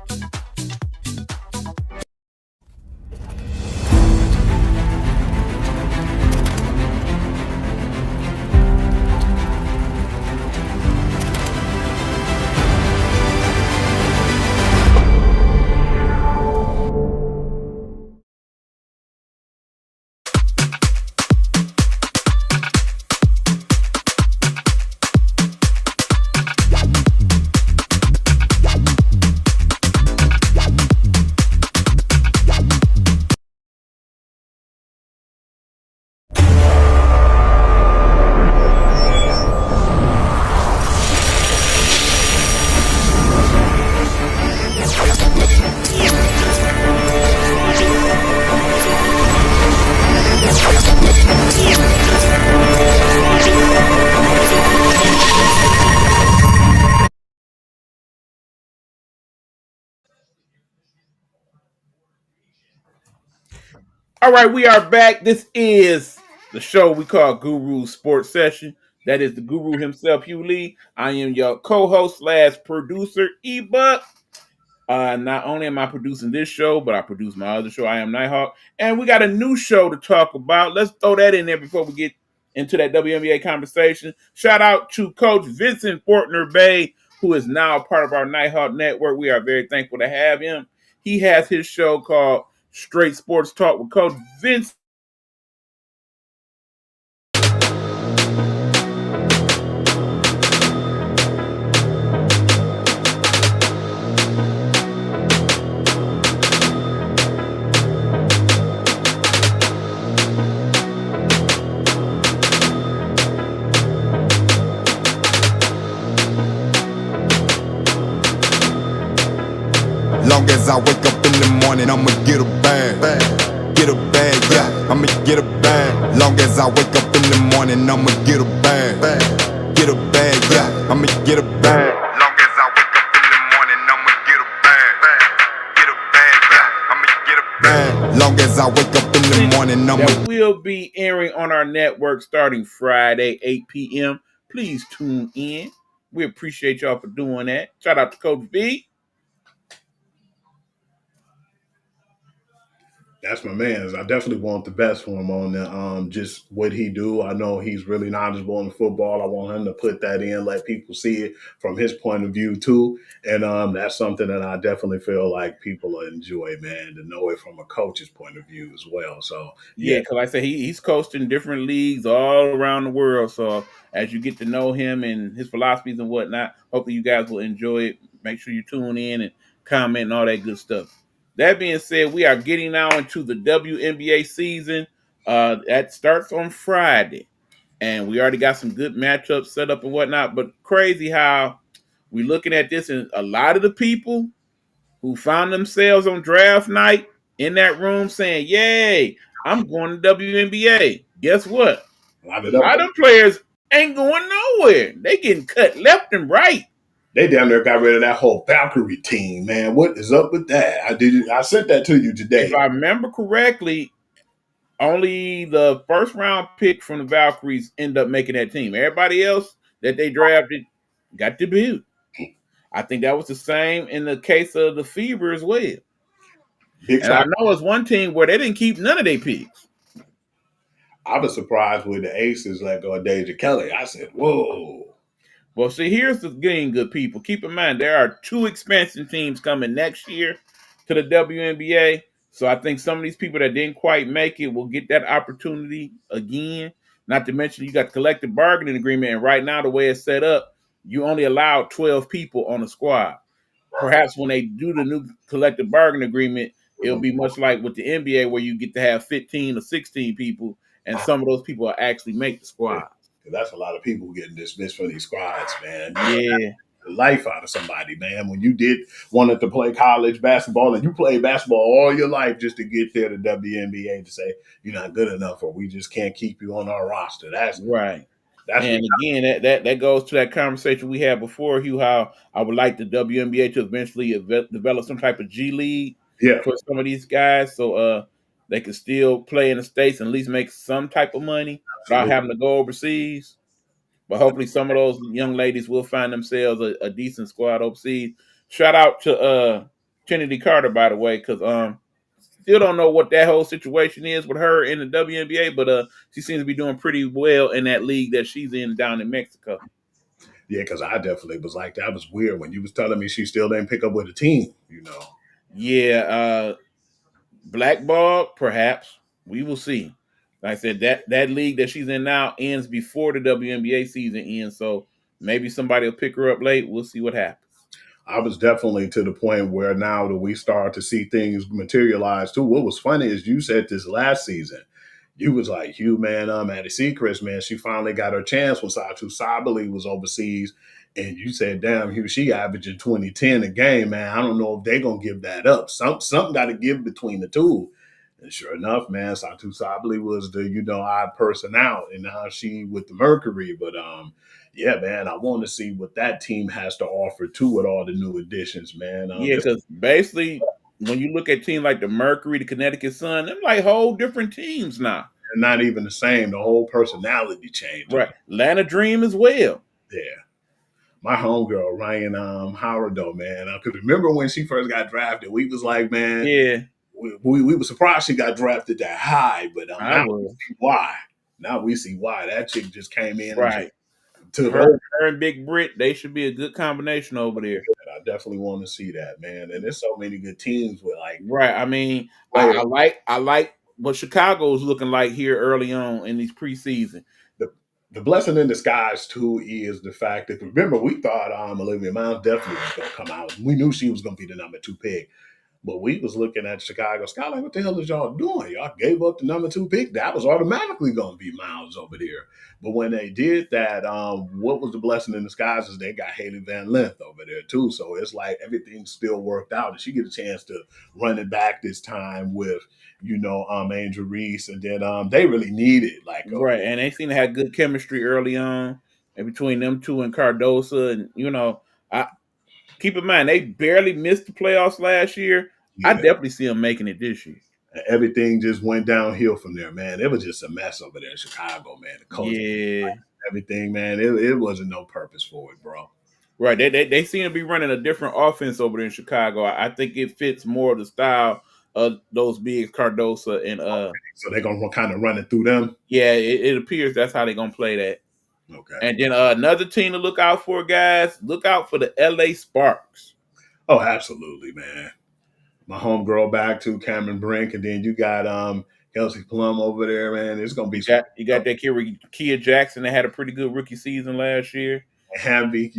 All right, we are back. This is the show we call Guru Sports Session. That is the guru himself, Hugh Lee. I am your co-host / producer, eBuck. Not only am I producing this show, but I produce my other show, I Am Nighthawk. And we got a new show to talk about. Let's throw that in there before we get into that WNBA conversation. Shout out to Coach Vincent Fortner Bay, who is now a part of our Nighthawk Network. We are very thankful to have him. He has his show called Straight Sports Talk with Coach Vince. Long as I wake up in the morning, I'ma get a bag. Get a bag, yeah, I'ma get a bag. Long as I wake up in the morning, I'ma get a bag. Get a bag, yeah, I'ma get a bag. Long as I wake up in the morning, I'ma get a bag. Get a bag, yeah, I'ma get a bag. Long as I wake up in the morning, That will be airing on our network starting Friday, 8 p.m. Please tune in. We appreciate y'all for doing that. Shout out to Coach V. That's my man. I definitely want the best for him on the just what he do. I know he's really knowledgeable in football. I want him to put that in, let people see it from his point of view too. And that's something that I definitely feel like people will enjoy, man, to know it from a coach's point of view as well. So Yeah, yeah, because like I said, he's coached in different leagues all around the world. So as you get to know him and his philosophies and whatnot, hopefully you guys will enjoy it. Make sure you tune in and comment and all that good stuff. That being said, we are getting now into the WNBA season. That starts on Friday. and we already got some good matchups set up and whatnot. But crazy how we looking at this, and a lot of the people who found themselves on draft night in that room saying, "Yay, I'm going to WNBA." Guess what? Line A it up. lot of them players ain't going nowhere. They getting cut left and right. They down there got rid of that whole Valkyrie team, man. What is up with that? I sent that to you today. If I remember correctly, only the first round pick from the Valkyries end up making that team. Everybody else that they drafted got debuted. I think that was the same in the case of the Fever as well. Big And I time. know it's one team where they didn't keep none of their picks. I was surprised with the Aces let go of Deja Kelly. I said, whoa. Well, see, here's the thing, good people. Keep in mind, there are 2 expansion teams coming next year to the WNBA. So I think some of these people that didn't quite make it will get that opportunity again. Not to mention, you got the collective bargaining agreement. And right now, the way it's set up, you only allow 12 people on the squad. Perhaps when they do the new collective bargaining agreement, it'll be much like with the NBA where you get to have 15 or 16 people, and some of those people will actually make the squad. That's a lot of people getting dismissed from these squads, man. Yeah. The life out of somebody, man. When you wanted to play college basketball and you played basketball all your life just to get there to WNBA to say you're not good enough or we just can't keep you on our roster. That's right. That's and again, that goes to that conversation we had before, Hugh, how I would like the WNBA to eventually develop some type of G League for some of these guys so they can still play in the States and at least make some type of money without having to go overseas. But hopefully some of those young ladies will find themselves a decent squad overseas. Shout out to Trinity Carter, by the way, because still don't know what that whole situation is with her in the WNBA, but she seems to be doing pretty well in that league that she's in down in Mexico. Yeah, because I definitely was like, that was weird when you was telling me she still didn't pick up with a team, you know. Yeah, blackball, perhaps. We will see. Like I said, that league that she's in now ends before the WNBA season ends, so maybe somebody will pick her up late. We'll see what happens. I was definitely to the point where now that we start to see things materialize too. What was funny is you said this last season. You was like, Hugh, man, at the Seacrest, man, she finally got her chance when Satou Sabally was overseas. And you said, damn, Hugh, she averaging 2010 a game, man. I don't know if they're going to give that up. Something got to give between the two. And sure enough, man, Satou Sabally was the, odd person out. And now she with the Mercury. But yeah, man, I want to see what that team has to offer too with all the new additions, man. Yeah, because basically, when you look at teams like the Mercury, the Connecticut Sun, they're like whole different teams now. They're not even the same. The whole personality changed. Right. Atlanta Dream as well. Yeah. My homegirl, Ryan Howard, though, man. I could remember when she first got drafted, we was like, man, yeah, we were surprised she got drafted that high, but now we see why. Now we see why. That chick just came in. Right. To her and Big Brit, they should be a good combination over there. I definitely want to see that, man. And there's so many good teams with like. Right. I mean, I like what Chicago is looking like here early on in these preseason. The blessing in disguise too is the fact that, remember, we thought Olivia Miles definitely was going to come out. We knew she was going to be the number 2 pick. But we was looking at Chicago Sky like, what the hell is y'all doing? Y'all gave up the number 2 pick. That was automatically going to be Miles over there. But when they did that, what was the blessing in disguise is they got Haley Van Lith over there too. So it's like everything still worked out. And she get a chance to run it back this time with, Angel Reese. And then they really need it. Right. And they seem to have good chemistry early on and between them two and Cardosa. And, keep in mind, they barely missed the playoffs last year. Yeah. I definitely see them making it this year. Everything just went downhill from there, man. It was just a mess over there in Chicago, man. The culture, everything, man. It wasn't no purpose for it, bro. Right. They seem to be running a different offense over there in Chicago. I think it fits more of the style of those big Cardosa and So they're gonna kind of run it through them. Yeah, it appears that's how they're gonna play that. Okay. And then another team to look out for, guys. Look out for the LA Sparks. Oh, absolutely, man. My homegirl back to Cameron Brink, and then you got Kelsey Plum over there, man. It's gonna be you got that Kia Jackson that had a pretty good rookie season last year. Hamby,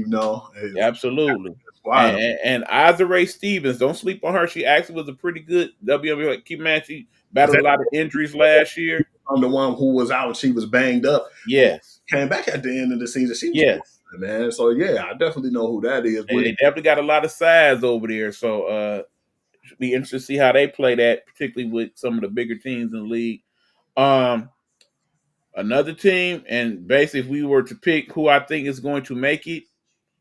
absolutely. And Azare Stevens, don't sleep on her. She actually was a pretty good WNBA. Keep in mind, she battled a lot of injuries last year. I'm the one who was out and she was banged up, who Yes. came back at the end of the season. She was Yes. man. So yeah, I definitely know who that is. They definitely got a lot of size over there. So should be interested to see how they play that, particularly with some of the bigger teams in the league. Um, Another team, and basically, if we were to pick who I think is going to make it,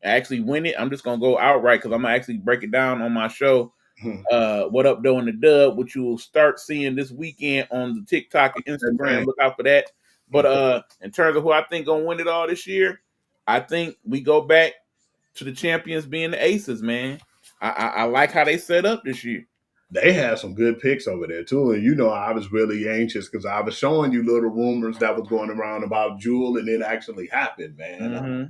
actually win it, I'm just gonna go outright because I'm gonna actually break it down on my show. What up, though, in the dub, which you will start seeing this weekend on the TikTok and Instagram. Look out for that. But in terms of who I think gonna win it all this year, I think we go back to the champions being the Aces, man. I like how they set up this year. They had some good picks over there too. And I was really anxious because I was showing you little rumors that was going around about Jewel, and it actually happened, man. Mm-hmm.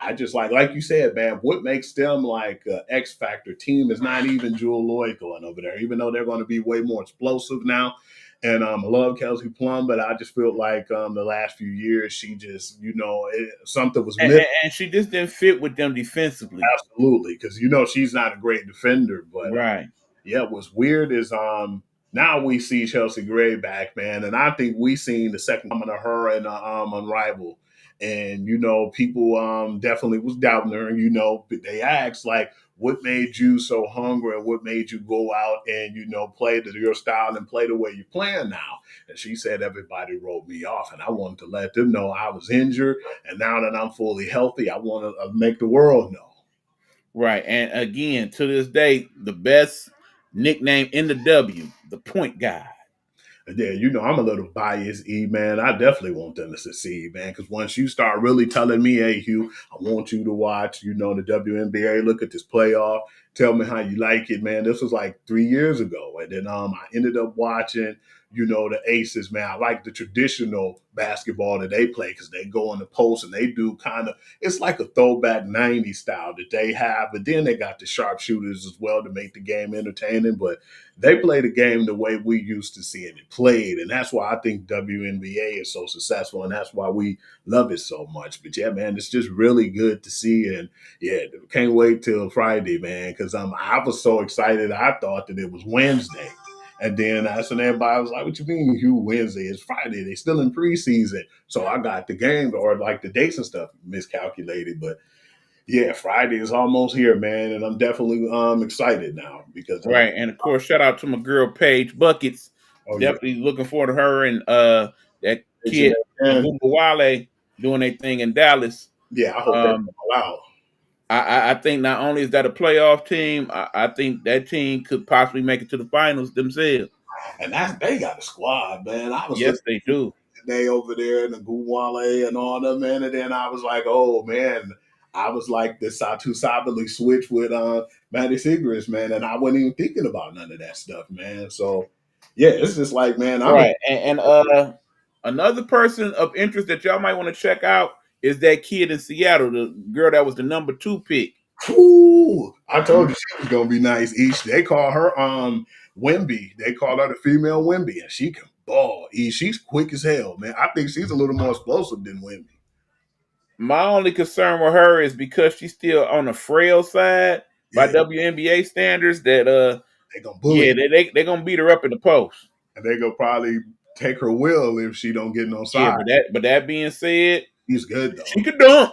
I just like you said, man, what makes them like an X Factor team is not even Jewel Lloyd going over there, even though they're going to be way more explosive now. And I love Kelsey Plum, but I just feel like the last few years she just, something was missing. And she just didn't fit with them defensively. Absolutely, because she's not a great defender, but right. Yeah, what's weird is now we see Chelsea Gray back, man, and I think we seen the second coming of her and Unrivaled. And people definitely was doubting her. They asked like, what made you so hungry and what made you go out and play your style and play the way you're playing now? And she said everybody wrote me off, and I wanted to let them know I was injured, and now that I'm fully healthy, I want to make the world know. Right, and again, to this day, the best nickname in the W, the point guy. Yeah, I'm a little biased, man. I definitely want them to succeed, man. Because once you start really telling me, hey, Hugh, I want you to watch, the WNBA, look at this playoff, tell me how you like it, man. This was like 3 years ago. And then I ended up watching, the Aces, man. I like the traditional basketball that they play because they go on the post and they do it's like a throwback 90s style that they have. But then they got the sharpshooters as well to make the game entertaining. But they play the game the way we used to seeing it played. And that's why I think WNBA is so successful. And that's why we love it so much. But yeah, man, it's just really good to see. And yeah, can't wait till Friday, man, because I was so excited. I thought that it was Wednesday. And then that's when everybody was like, what you mean, Hugh, Wednesday? It's Friday. They still in preseason. So I got the game or like the dates and stuff miscalculated. But yeah, Friday is almost here, man, and I'm definitely excited now because right. And of course, shout out to my girl Paige Buckets. Definitely looking forward to her and that kid Wale doing their thing in Dallas. Yeah, I hope they come out. I think not only is that a playoff team, I think that team could possibly make it to the finals themselves. And they got a squad, man. Yes, they do. They over there in the Guwale and all that, man. And then I was like, oh man, I was like the Satu Sabali switch with Maddie Segrist, man, and I wasn't even thinking about none of that stuff, man. So yeah, it's just like, man, right. And another person of interest that y'all might want to check out is that kid in Seattle, the girl that was the number 2 pick. Ooh, I told you she was gonna be nice. They call her Wemby. They call her the female Wemby, and she can ball. She's quick as hell, man. I think she's a little more explosive than Wemby. My only concern with her is because she's still on the frail side by WNBA standards. That they gonna bully. Yeah, they gonna beat her up in the post, and they gonna probably take her will if she don't get no side. Yeah, but that being said, he's good though. She could dunk.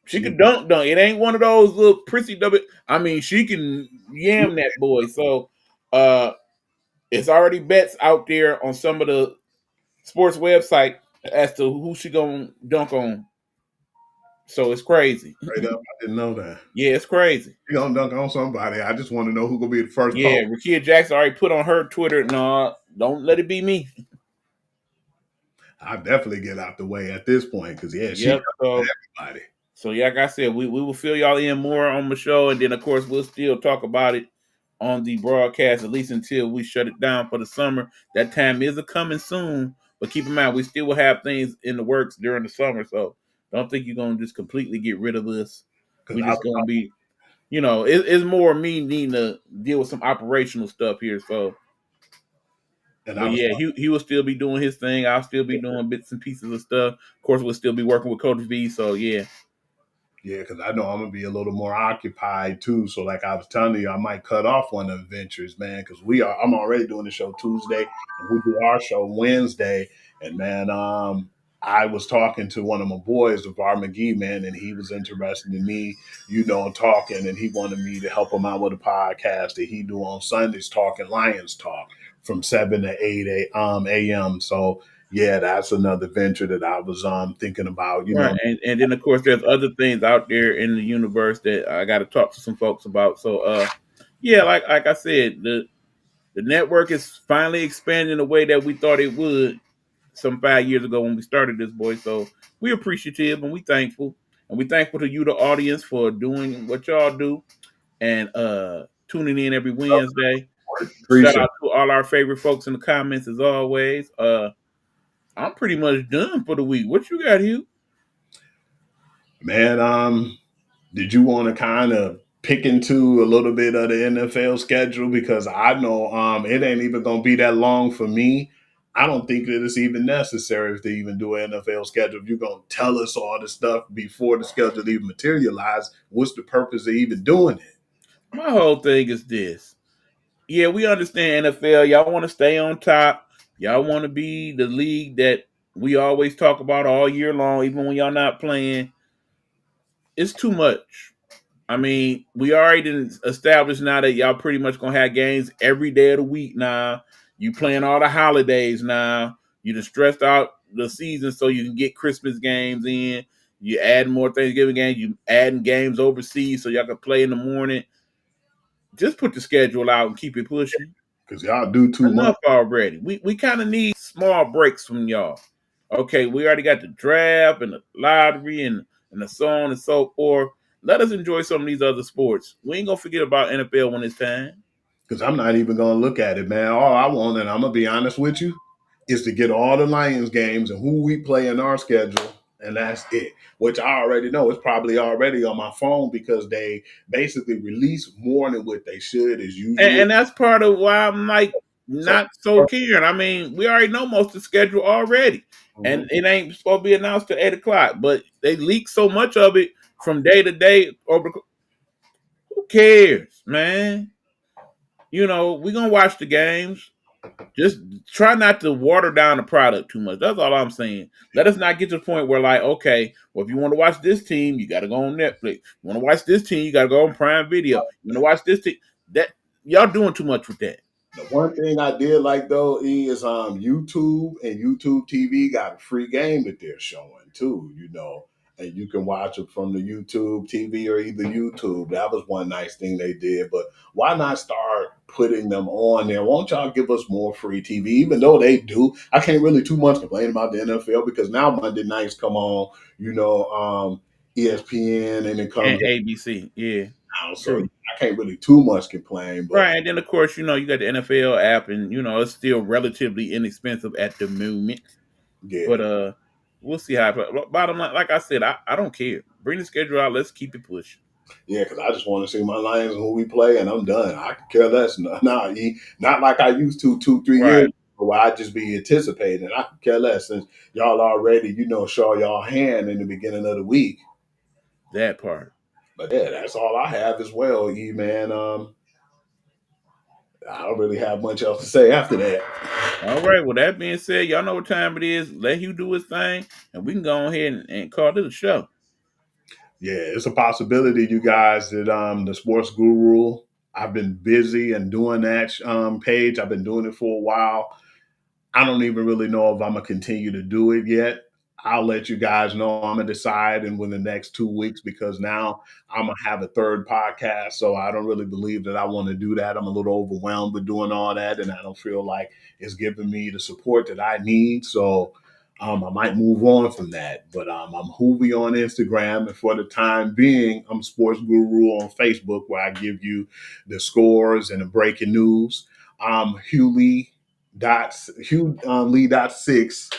She could dunk. It ain't one of those little prissy I mean, she can yam that boy. So it's already bets out there on some of the sports website as to who she gonna dunk on. So it's crazy. Straight up, I didn't know that. Yeah, it's crazy. You gonna dunk on somebody. I just want to know who gonna be the first. Yeah, Rakia Jackson already put on her Twitter. No, don't let it be me. I definitely get out the way at this point because she everybody. So yeah, like I said, we will fill y'all in more on the show, and then of course we'll still talk about it on the broadcast at least until we shut it down for the summer. That time is a coming soon, but keep in mind we still will have things in the works during the summer. So don't think you're gonna just completely get rid of us. We're just gonna be, it's more me needing to deal with some operational stuff here. So. But yeah, he will still be doing his thing. I'll still be doing bits and pieces of stuff. Of course, we'll still be working with Coach V. So yeah. Yeah, because I know I'm gonna be a little more occupied too. So, like I was telling you, I might cut off one of the ventures, man. Because I'm already doing the show Tuesday, and we do our show Wednesday. And man, I was talking to one of my boys, LeVar McGee, man, and he was interested in me, talking, and he wanted me to help him out with a podcast that he do on Sundays, talking Lions talk from 7 to 8 a.m. So yeah, that's another venture that I was thinking about. Right, and then of course there's other things out there in the universe that I got to talk to some folks about. So yeah, like I said, the network is finally expanding the way that we thought it would some 5 years ago when we started this, boy. So we appreciative and we thankful, and we thankful to you, the audience, for doing what y'all do and tuning in every Wednesday. Shout Appreciate out to all our favorite folks in the comments as always. I'm pretty much done for the week. What you got, Hugh? Man, did you want to kind of pick into a little bit of the NFL schedule? Because I know it ain't even gonna be that long for me. I don't think that it's even necessary to even do an NFL schedule. If you're gonna tell us all this stuff before the schedule even materialize, what's the purpose of even doing it? My whole thing is this. Yeah, we understand NFL. Y'all want to stay on top. Y'all want to be the league that we always talk about all year long, even when y'all not playing. It's too much. I mean, we already established now that y'all pretty much gonna have games every day of the week now. You playing all the holidays now. You just stressed out the season so you can get Christmas games in. You add more Thanksgiving games. You adding games overseas so y'all can play in the morning. Just put the schedule out and keep it pushing. Because y'all do too much. Enough already. We kind of need small breaks from y'all. Okay, we already got the draft and the lottery and the so on and so forth. Let us enjoy some of these other sports. We ain't gonna forget about NFL when it's time. Because I'm not even gonna look at it, man. All I want, and I'm gonna be honest with you, is to get all the Lions games and who we play in our schedule, and that's it. Which I already know. It's probably already on my phone because they basically release more than what they should as usual. And that's part of why I'm like So, not so caring. I mean, we already know most of the schedule already. And it ain't supposed to be announced till 8 o'clock, but they leak so much of it from day to day over. Who cares, man? You know, we're gonna watch the games. Just try not to water down the product too much. That's all I'm saying. Let us not get to the point where, like, okay, well, if you want to watch this team, you got to go on Netflix. You want to watch this team, you got to go on Prime Video. You want to watch this team. That y'all doing too much with that. the one thing I did like though is YouTube and YouTube TV got a free game that they're showing too, and you can watch it from the YouTube TV or either YouTube. That was one nice thing they did. But why not start putting them on there? Won't y'all give us more free TV? Even though they do, I can't really too much complain about the NFL because now Monday nights come on, ESPN and it comes And ABC, yeah. out. So I can't really too much complain. But Right, and then of course, you got the NFL app, and it's still relatively inexpensive at the moment. yeah. But we'll see how. Bottom line, like I said, I don't care. Bring the schedule out. Let's keep it pushing. Yeah, because I just want to see my Lions and who we play, and I'm done. I could care less. Not like I used to 2-3 Right. years ago, where I just be anticipating. I could care less since y'all already, show y'all hand in the beginning of the week. That part. But yeah, that's all I have as well, man. I don't really have much else to say after that. All right. Well, that being said, y'all know what time it is. Let Hugh do his thing, and we can go ahead and call it a show. Yeah, it's a possibility, you guys, that the Sports Guru. I've been busy and doing that page. I've been doing it for a while. I don't even really know if I'm gonna continue to do it yet. I'll let you guys know. I'm gonna decide in within the next 2 weeks because now I'm gonna have a third podcast. So I don't really believe that I want to do that. I'm a little overwhelmed with doing all that, and I don't feel like it's giving me the support that I need. So I might move on from that. But I'm Hoovy on Instagram, and for the time being, I'm Sports Guru on Facebook, where I give you the scores and the breaking news. Hugh Lee Lee.6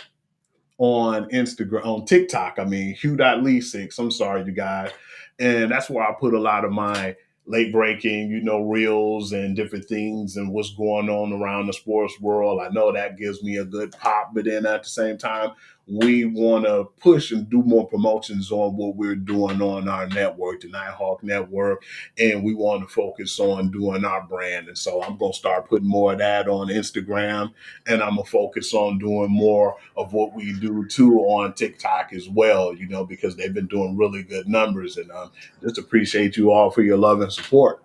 on Instagram, on TikTok. I mean, Hugh.Lee6. I'm sorry, you guys. And that's where I put a lot of my late breaking, reels and different things and what's going on around the sports world. I know that gives me a good pop, but then at the same time, we want to push and do more promotions on what we're doing on our network, the Nighthawk Network, and we want to focus on doing our brand. And so I'm going to start putting more of that on Instagram, and I'm going to focus on doing more of what we do too on TikTok as well, you know, because they've been doing really good numbers. And just appreciate you all for your love and support.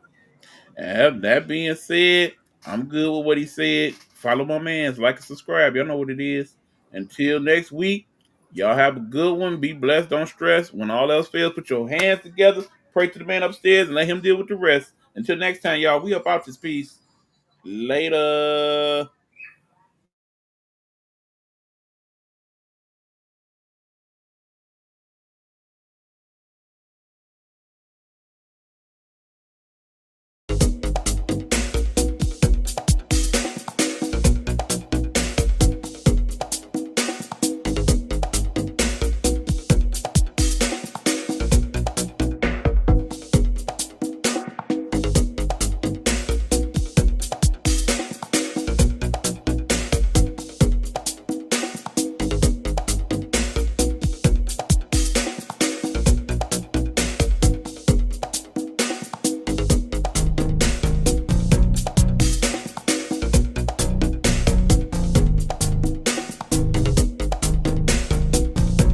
And that being said, I'm good with what he said. Follow my man's, like and subscribe. Y'all know what it is. Until next week, y'all have a good one. Be blessed, don't stress. When all else fails, put your hands together, pray to the man upstairs, and let him deal with the rest. Until next time, y'all, we up out this piece. Later.